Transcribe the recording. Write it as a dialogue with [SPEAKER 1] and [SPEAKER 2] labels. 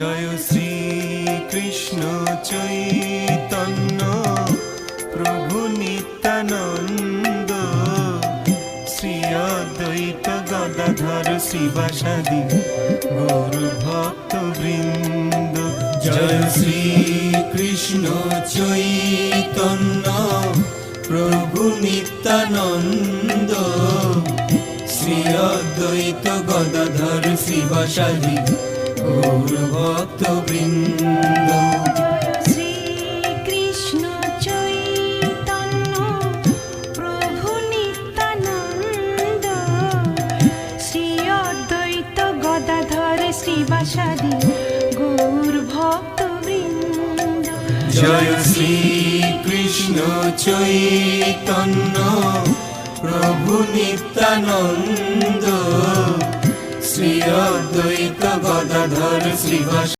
[SPEAKER 1] জয় শ্রী কৃষ্ণ চৈতন্য প্রভু নিত্যানন্দ, শ্রী অদ্বৈত গদাধর শ্রীবাসাদি গৌর ভক্ত বৃন্দ। জয় শ্রী কৃষ্ণ চৈতন্য প্রভু নিত্যানন্দ, শ্রী অদ্বৈত গদাধর শ্রীবাসাদি গৌর ভক্ত বৃন্দ।
[SPEAKER 2] শ্রী কৃষ্ণ চৈতন্য প্রভু নিত্যানন্দ, শ্রী অদ্বৈত গদাধর শ্রীবাসাদি গৌর ভক্ত বৃন্দ।
[SPEAKER 1] জয় শ্রী কৃষ্ণ চৈতন্য প্রভু নিত্যানন্দ, শ্রী অদ্বৈত গদাধর শ্রীবাসাদি